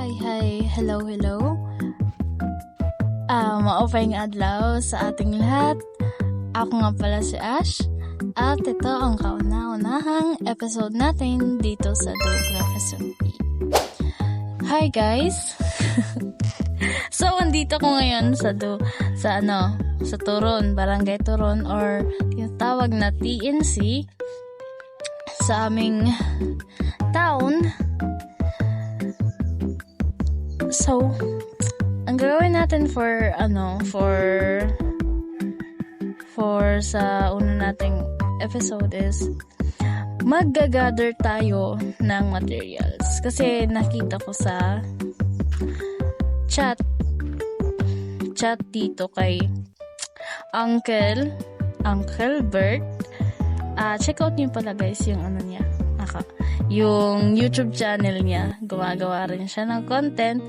Hello. Maupayang adlaw sa ating lahat. Ako nga pala si Ash. At ito ang kauna-unahang episode natin dito sa Geography. Hi guys! So, andito ko ngayon sa Turon, Barangay Turon, or yung tawag na TNC sa aming town. So, ang gagawin natin for sa una nating episode is mag-gather tayo ng materials. Kasi nakita ko sa chat dito kay Uncle Bert. Check out niyo pala guys yung yung YouTube channel niya. Gumagawa rin siya ng content.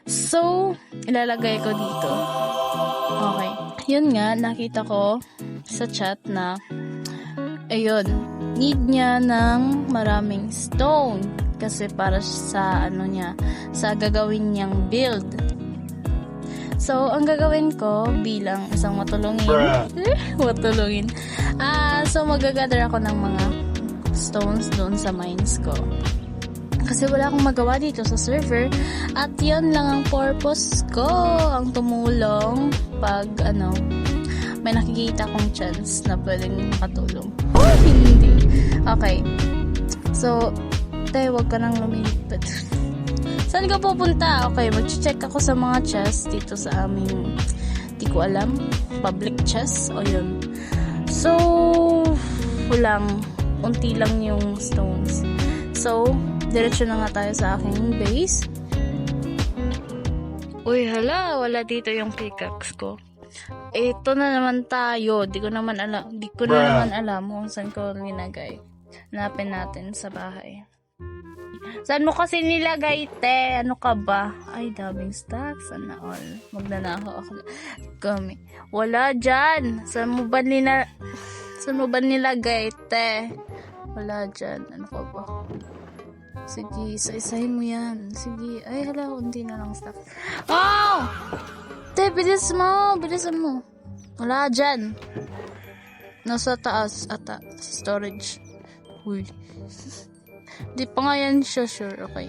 So, ilalagay ko dito. Okay. Yun nga, nakita ko sa chat na need niya ng maraming stone kasi para sa sa gagawin niyang build. So, ang gagawin ko bilang isang matulungin. So magagather ako ng mga stones doon sa mines ko. Kasi wala akong magawa dito sa server at yun lang ang purpose ko, ang tumulong pag may nakikita kong chance na pwedeng makatulong. Oh, hindi. Okay. So, wag ka nang lumilipad. Saan ka pupunta? Okay, mag-check ako sa mga chests dito sa aming, di ko alam, public chests o yun. So, unti lang yung stones. So, diretso na nga tayo sa aking base. Uy, wala dito yung pickaxe ko. Ito na naman tayo. Di ko na naman alam kung saan ko nilagay. Hanapin natin sa bahay. Saan mo kasi nilagay, te? Ano ka ba? Ay, daming stacks. Sana all. Magnanakaw ako. Kami. Wala dyan. Saan mo ba nilagay, te? Wala dyan. Ano ka ba? Sige, isa-isahin mo yan. Sige. Ay, hindi na lang stacks. Oh! Te, bilisan mo. Wala dyan. Nasa taas ata. Storage. Uy. Di pa nga yan siya sure. Okay.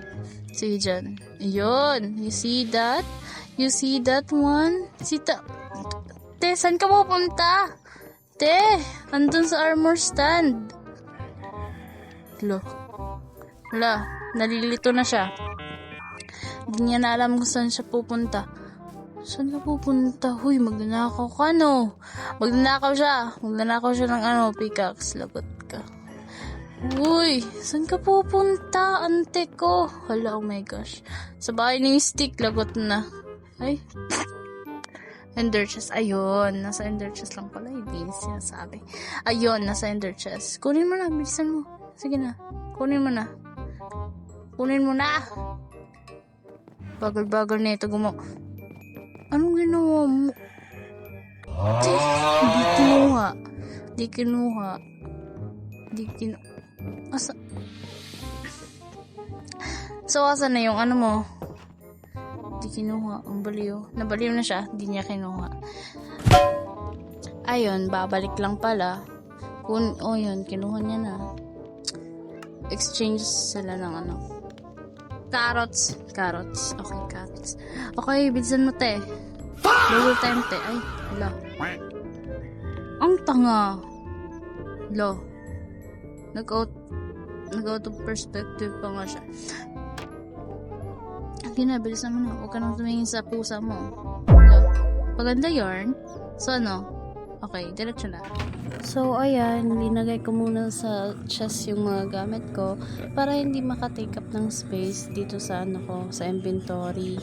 Sige dyan. Ayun. You see that? You see that one? Te, saan ka pupunta? Te, andun sa armor stand. Wala. Nalilito na siya. Hindi niya na alam kung saan siya pupunta. Saan ka pupunta? Huy, magnanakaw ka, no? Magnanakaw siya ng pickaxe. Lagot ka. Uy, saan ka pupunta, ante ko? Oh my gosh. Sa bahay ni Mystic, lagot na. Ay. Ender chest. Ayun, nasa ender chest lang pala. Hindi sinasabi. Ayun, nasa ender chest. Kunin mo na, bilisan mo. Sige na. Kunin mo na. Bagal-bagal na ito Anong ginawa mo? Di kinuha. So, asan na yung mo? Di kinuha. Ang baliw. Nabaliw na siya. Di niya kinuha. Ayun, babalik lang pala. Yun, kinuha niya na. Exchange sila ng carrots. Okay, carrots. Okay, bilisan mo, te. Double time, te. Ay, wala. Ang tanga. Nag-out of perspective pa nga siya. Hindi na, bilisan mo na. Huwag ka nang tumingin sa pusa mo. Paganda yarn. So, okay, diretso na. So, ayan, linagay ko muna sa chest yung mga gamit ko para hindi makatake up ng space dito sa sa inventory.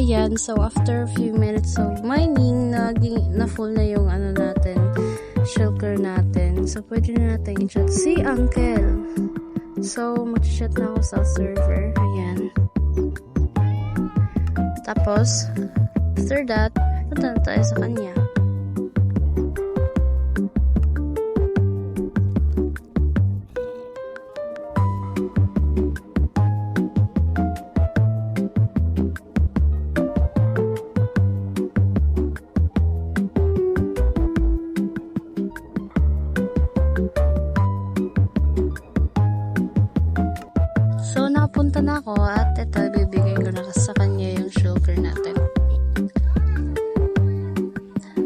ayan, so after a few minutes of mining, na full na yung ano natin, shulker natin. So, pwede na natin i-chat si Uncle. So, mag-chat na ako sa server. Ayan. Tapos, after that, punta na tayo sa kanya. So, napunta na ako at ito, bibigay ko na sa kanya yung shulker natin.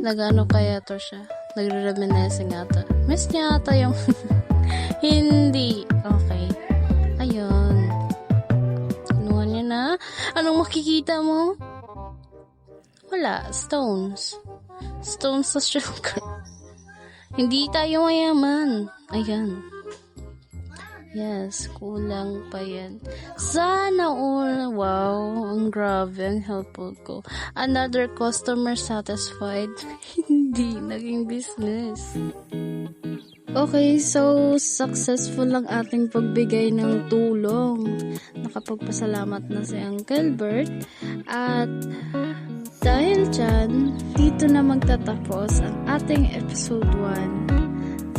Nagano kaya to siya? Nagre-reminiscing ata. Miss niya ata yung hindi. Okay. Ayun. Kinuha niya na. Anong makikita mo? Wala. Stones. Stones sa shulker. Hindi tayo mayaman. Ayan. Yes, kulang pa yan. Sana all. Wow, ang grabe, ang helpful ko. Another customer satisfied. Hindi, naging business. Okay, so successful lang ating pagbigay ng tulong. Nakapagpasalamat na si Uncle Bert. At dahil dyan, dito na magtatapos ang ating episode 1.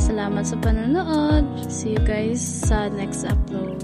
Salamat sa panonood. See you guys sa next upload.